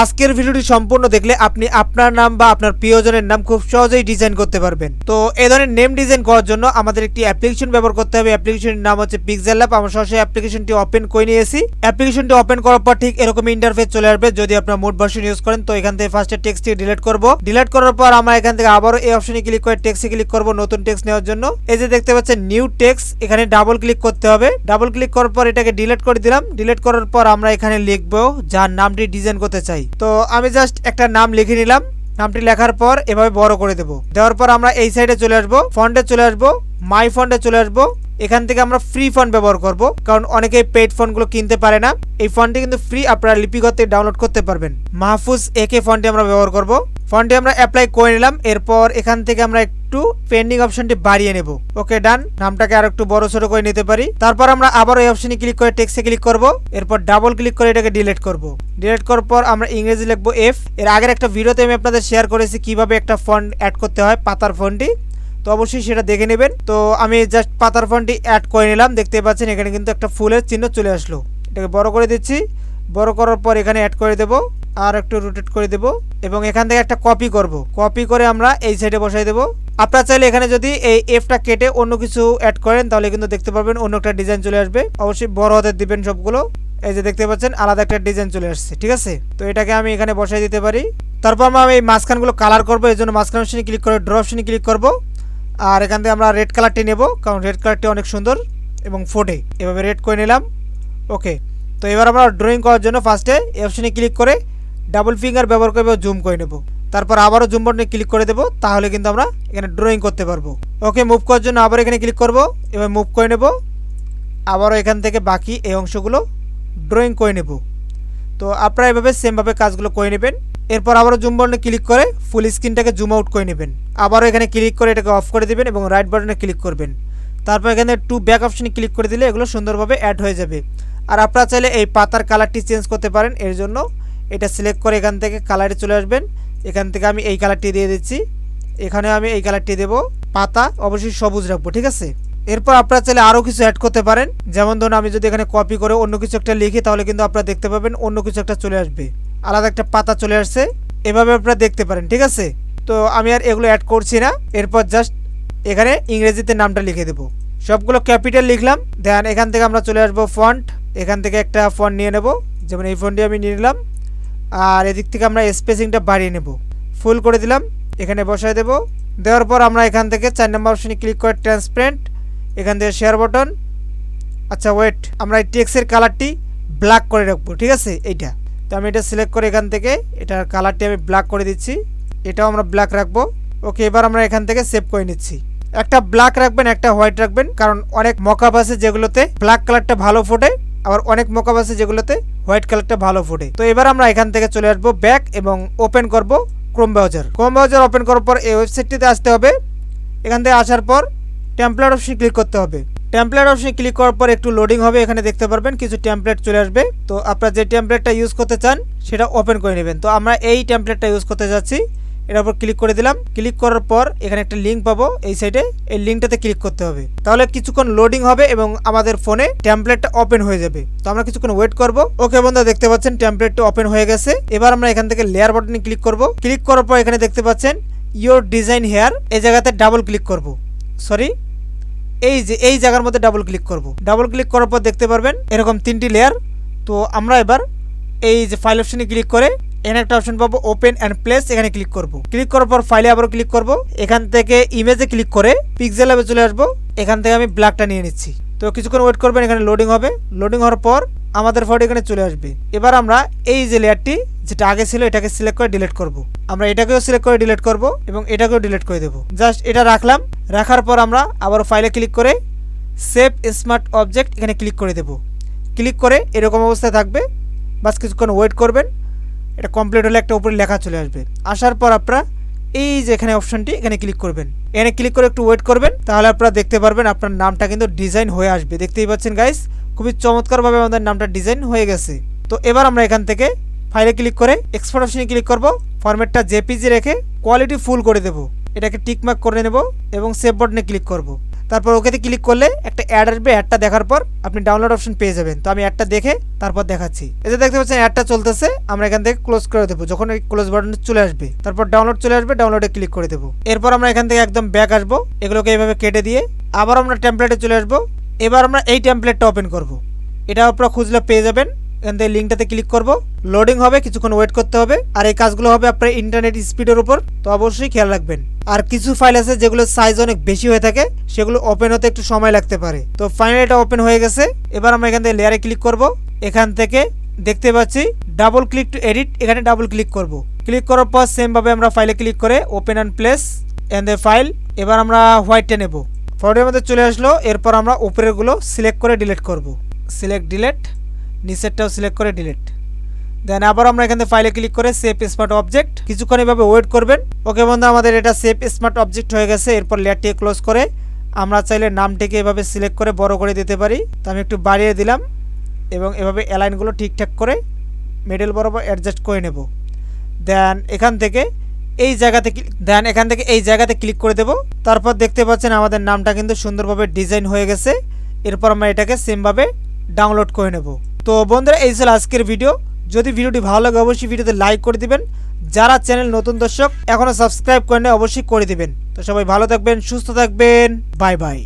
আজকের ভিডিওটি সম্পূর্ণ দেখলে আপনি আপনার নাম বা আপনার প্রিয়জনের নাম খুব সহজেই ডিজাইন করতে পারবেন। তো এই ধরনের নেম ডিজাইন করার জন্য আমাদের একটি অ্যাপ্লিকেশন ব্যবহার করতে হবে। অ্যাপ্লিকেশনের নাম হচ্ছে Pixellab। আমরা সরাসরি অ্যাপ্লিকেশনটি ওপেন করে নিয়েছি। অ্যাপ্লিকেশনটি ওপেন করার পর ঠিক এরকম ইন্টারফেস চলে আসবে যদি আপনার মোড ভার্সন ইউজ করেন। তো এখান থেকে ফার্স্টে টেক্সটটি ডিলিট করব। ডিলিট করার পর আমরা এখান থেকে আবারও এই অপশনে ক্লিক করে টেক্সটে ক্লিক করব নতুন টেক্সট নেওয়ার জন্য। এই যে দেখতে পাচ্ছেন নিউ টেক্সট, এখানে ডাবল ক্লিক করতে হবে। ডাবল ক্লিক করার পর এটাকে ডিলিট করে দিলাম। ডিলিট করার পর আমরা এখানে লিখব যার নামটি ডিজাইন করতে চাই। তো আমি জাস্ট একটা নাম লিখে নিলাম। নামটি লেখার পর এভাবে বড় করে দেব। দেওয়ার পর আমরা এই সাইডে চলে আসব, ফন্টে চলে আসব, মাই ফন্টে চলে আসব। এখান থেকে আমরা ফ্রি ফন্ট ব্যবহার করব, কারণ অনেকেই পেইড ফন্টগুলো কিনতে পারে না। এই ফন্টটি কিন্তু ফ্রি, আপনারা লিপিগত ডাউনলোড করতে পারবেন। মাহফুজ একে ফন্টে আমরা ব্যবহার করব। ফন্টে আমরা অ্যাপ্লাই করে নিলাম। এরপর এখান থেকে আমরা একটু পেন্ডিং অপশনটি বাড়িয়ে নেব। ওকে, ডান। নামটাকে আর একটু বড় ছোট করে নিতে পারি। তারপর আমরা আবার এই অপশনে ক্লিক করে টেক্সটে ক্লিক করব। এরপর ডাবল ক্লিক করে এটাকে ডিলিট করব। ডিলিট করার পর আমরা ইংরেজি লিখব এফ। এর আগের একটা ভিডিওতে আমি আপনাদের শেয়ার করেছি কিভাবে একটা ফন্ট অ্যাড করতে হয়, পাতার ফন্টটি। তো অবশ্যই সেটা দেখে নেবেন। তো আমি জাস্ট পাতার ফন্টটি অ্যাড করে নিলাম। দেখতে পাচ্ছেন এখানে কিন্তু একটা ফুলের চিহ্ন চলে আসলো। এটাকে বড় করে দিচ্ছি। বড় করার পর এখানে অ্যাড করে দেব, আর একটু রোটেট করে দেব এবং এখান থেকে একটা কপি করব। কপি করে আমরা এই সাইডে বসাই দেব। আপনারা চাইলে এখানে যদি এই এফটা কেটে অন্য কিছু অ্যাড করেন তাহলে কিন্তু দেখতে পারবেন অন্য একটা ডিজাইন চলে আসবে। অবশ্যই বড় হাতের দিবেন সবগুলো। এই যে দেখতে পাচ্ছেন আলাদা একটা ডিজাইন চলে আসছে, ঠিক আছে। তো এটাকে আমি এখানে বসাই দিতে পারি। তারপর আমরা এই মাঝখানগুলো কালার করবো। এই জন্য মাঝখান অপশনে ক্লিক করে ড্র অপশনে ক্লিক করব। আর এখান থেকে আমরা রেড কালারটি নেব, কারণ রেড কালারটি অনেক সুন্দর এবং ফোটে। এভাবে রেড করে নিলাম। ওকে, তো এবার আমরা ড্রয়িং করার জন্য ফার্স্টে এই অপশনে ক্লিক করে ডাবল ফিঙ্গার ব্যবহার করে জুম করে নেব। তারপর আবারও জুম বাটনে ক্লিক করে দেব, তাহলে কিন্তু আমরা এখানে ড্রয়িং করতে পারবো। ওকে, মুভ করার জন্য আবার এখানে ক্লিক করব। এবার মুভ করে নেব। আবারও এখান থেকে বাকি এই অংশগুলো ড্রয়িং করে নেব। তো আপনারা এভাবে সেমভাবে কাজগুলো করে নেবেন। এরপর আবারও জুম বাটনে ক্লিক করে ফুল স্ক্রিনটাকে জুম আউট করে নেবেন। আবারও এখানে ক্লিক করে এটাকে অফ করে দেবেন এবং রাইট বাটনে ক্লিক করবেন। তারপর এখানে টু ব্যাক অপশনে ক্লিক করে দিলে এগুলো সুন্দরভাবে অ্যাড হয়ে যাবে। আর আপনারা চাইলে এই পাতার কালারটি চেঞ্জ করতে পারেন। এর জন্য এটা সিলেক্ট করে এখান থেকে কালারে চলে আসবেন। এখান থেকে আমি এই কালারটি দিয়ে দিচ্ছি। এখানে আমি এই কালারটি দেব। পাতা অবশ্যই সবুজ রাখবো, ঠিক আছে। এরপর আপনারা চাইলে আরও কিছু অ্যাড করতে পারেন। যেমন ধরুন আমি যদি এখানে কপি করে অন্য কিছু একটা লিখি তাহলে কিন্তু আপনারা দেখতে পাবেন অন্য কিছু একটা চলে আসবে, আলাদা একটা পাতা চলে আসছে। এভাবে আপনারা দেখতে পারেন, ঠিক আছে। তো আমি আর এগুলো অ্যাড করছি না। এরপর জাস্ট এখানে ইংরেজিতে নামটা লিখে দেবো। সবগুলো ক্যাপিটাল লিখলাম। দেন এখান থেকে আমরা চলে আসবো ফন্ট। এখান থেকে একটা ফন্ট নিয়ে নেব, যেমন এই ফন্টটি আমি নিয়ে নিলাম। আর এদিক থেকে আমরা স্পেসিংটা বাড়িয়ে নেব, ফুল করে দিলাম। এখানে বসায় দেব। দেওয়ার পর আমরা এখান থেকে 4 নম্বর অপশনে ক্লিক করে ট্রান্সপারেন্ট, এখান থেকে শেয়ার বাটন। আচ্ছা ওয়েট, আমরা এই টেক্সটের কালারটি ব্ল্যাক করে রাখবো, ঠিক আছে। এইটা তো আমি এটা সিলেক্ট করে এখান থেকে এটার কালারটি আমি ব্ল্যাক করে দিচ্ছি। এটাও আমরা ব্ল্যাক রাখবো। ওকে, এবার আমরা এখান থেকে সেভ করে নিচ্ছি। একটা ব্ল্যাক রাখবেন, একটা হোয়াইট রাখবেন, কারণ অনেক মকআপ আছে যেগুলোতে ব্ল্যাক কালারটা ভালো ফোটে, আবার অনেক মকআপ আছে যেগুলোতে হোয়াইট কালারটা ভালো ফোটে। তো এবার আমরা এখান থেকে চলে আসবো ব্যাক এবং ওপেন করব Chrome browser. Chrome browser open করার পর এই ওয়েবসাইটটিতে আসতে হবে। এখান থেকে আসার পর টেমপ্লেট অপশনে ক্লিক করতে হবে। টেমপ্লেট অপশনে ক্লিক করার পর একটু লোডিং হবে। এখানে দেখতে পারবেন কিছু টেমপ্লেট চলে আসবে। তো আপনারা যে টেমপ্লেটটা ইউজ করতে চান সেটা ওপেন করে নেবেন। তো আমরা এই টেমপ্লেটটা ইউজ করতে যাচ্ছি। এটার উপর ক্লিক করে দিলাম। ক্লিক করার পর এখানে একটা লিঙ্ক পাবো এই সাইডে, এই লিঙ্কটাতে ক্লিক করতে হবে। তাহলে কিছুক্ষণ লোডিং হবে এবং আমাদের ফোনে টেমপ্লেটটা ওপেন হয়ে যাবে। তো আমরা কিছুক্ষণ ওয়েট করব। ওকে বন্ধুরা, দেখতে পাচ্ছেন টেমপ্লেটটা ওপেন হয়ে গেছে। এবার আমরা এখান থেকে লেয়ার বাটনে ক্লিক করব। ক্লিক করার পর এখানে দেখতে পাচ্ছেন ইয়োর ডিজাইন হেয়ার, এই জায়গাতে ডাবল ক্লিক করব। সরি, এই জায়গার মধ্যে ডাবল ক্লিক করব। ডাবল ক্লিক করার পর দেখতে পারবেন এরকম 3টি লেয়ার। তো আমরা এবার এই যে ফাইল অপশনে ক্লিক করে এখানে একটা অপশন পাবো ওপেন অ্যান্ড প্লেস, এখানে ক্লিক করব। ক্লিক করার পর ফাইলে আবারও ক্লিক করব। এখান থেকে ইমেজে ক্লিক করে পিক্সেলাবে চলে আসবো। এখান থেকে আমি ব্ল্যাকটা নিয়ে নিচ্ছি। তো কিছুক্ষণ ওয়েট করবেন, এখানে লোডিং হবে। লোডিং হওয়ার পর আমাদের ফটো এখানে চলে আসবে। এবার আমরা এই যে লেয়ারটি যেটা আগে ছিল এটাকে সিলেক্ট করে ডিলিট করব। আমরা এটাকেও সিলেক্ট করে ডিলিট করব এবং এটাকেও ডিলিট করে দেবো। জাস্ট এটা রাখলাম। রাখার পর আমরা আবার ফাইলে ক্লিক করে সেভ স্মার্ট অবজেক্ট এখানে ক্লিক করে দেব। ক্লিক করে এরকম অবস্থায় থাকবে। বাস কিছুক্ষণ ওয়েট করবেন। এটা কমপ্লিট হলে একটা উপরে লেখা চলে আসবে। আসার পর আপনারা এই যে এখানে অপশনটি এখানে ক্লিক করবেন। এখানে ক্লিক করে একটু ওয়েট করবেন, তাহলে আপনারা দেখতে পারবেন আপনার নামটা কিন্তু ডিজাইন হয়ে আসবে। দেখতেই পাচ্ছেন গাইস, খুবই চমৎকারভাবে আমাদের নামটা ডিজাইন হয়ে গেছে। তো এবার আমরা এখান থেকে ফাইলে ক্লিক করে এক্সপোর্ট অপশনে ক্লিক করব। ফরম্যাটটা জেপিজি রেখে কোয়ালিটি ফুল করে দেব। এটাকে টিক মার্ক করে নেব এবং সেভ বাটনে ক্লিক করব। তারপর ওকেতে ক্লিক করলে একটা অ্যাড আসবে, অ্যাডটা দেখার পর আপনি ডাউনলোড অপশন পেয়ে যাবেন। তো আমি অ্যাডটা দেখে তারপর দেখাচ্ছি। এই যে দেখতে পাচ্ছেন অ্যাডটা চলতেছে, আমরা এখান থেকে ক্লোজ করে দেবো। যখন এই ক্লোজ বাটন চলে আসবে তারপর ডাউনলোড চলে আসবে, ডাউনলোডে ক্লিক করে দেবো। এরপর আমরা এখান থেকে একদম ব্যাক আসবো, এগুলোকে এইভাবে কেটে দিয়ে আবার আমরা টেমপ্লেটে চলে আসবো। এবার আমরা এই টেমপ্লেটটা ওপেন করব। এটা আপনারা খুঁজলে পেয়ে যাবেন। এখান থেকে লিঙ্কটাতে ক্লিক করব, লোডিং হবে, কিছুক্ষণ ওয়েট করতে হবে। আর এই কাজগুলো হবে আপনার ইন্টারনেট স্পিডের উপর, তো অবশ্যই খেয়াল রাখবেন। আর কিছু ফাইল আছে যেগুলো সাইজ অনেক বেশি হয়ে থাকে, সেগুলো ওপেন হতে একটু সময় লাগতে পারে। তো ফাইনালি এটা ওপেন হয়ে গেছে। এবার আমরা এখান থেকে লেয়ারে ক্লিক করব। এখান থেকে দেখতে পাচ্ছি ডাবল ক্লিক টু এডিট, এখানে ডাবল ক্লিক করব। ক্লিক করার পর সেম ভাবে আমরা ফাইলে ক্লিক করে open and place end the file. এবার আমরা হোয়াইটটা নেব, ফটোর মধ্যে চলে আসলো। এরপর আমরা উপরেরগুলো সিলেক্ট করে ডিলিট করব। সিলেক্ট ডিলিট, নিচেরটাও সিলেক্ট করে ডিলিট। দেন আবার আমরা এখান থেকে ফাইলে ক্লিক করে সেভ স্মার্ট অবজেক্ট, কিছুক্ষণ এভাবে ওয়েট করবেন। ওকে বন্ধু, আমাদের এটা সেভ স্মার্ট অবজেক্ট হয়ে গেছে। এরপর লেয়ারটিকে ক্লোজ করে আমরা চাইলে নামটিকে এভাবে সিলেক্ট করে বড় করে দিতে পারি। তো আমি একটু বাড়িয়ে দিলাম এবং এভাবে অ্যালাইনগুলো ঠিকঠাক করে মিডল বরাবর অ্যাডজাস্ট করে নেব। দেন এখান থেকে এই জায়গাতে ক্লিক করে দেব। তারপর দেখতে পাচ্ছেন আমাদের নামটা কিন্তু সুন্দরভাবে ডিজাইন হয়ে গেছে। এরপর আমরা এটাকে সেমভাবে ডাউনলোড করে নেব। তো বন্ধুরা, এই ছিল আজকের ভিডিও। যদি ভিডিওটি ভালো লাগে অবশ্যই ভিডিওতে লাইক করে দিবেন। যারা চ্যানেল নতুন দর্শক এখনও সাবস্ক্রাইব করেন অবশ্যই করে দিবেন। তো সবাই ভালো থাকবেন, সুস্থ থাকবেন, বাই বাই।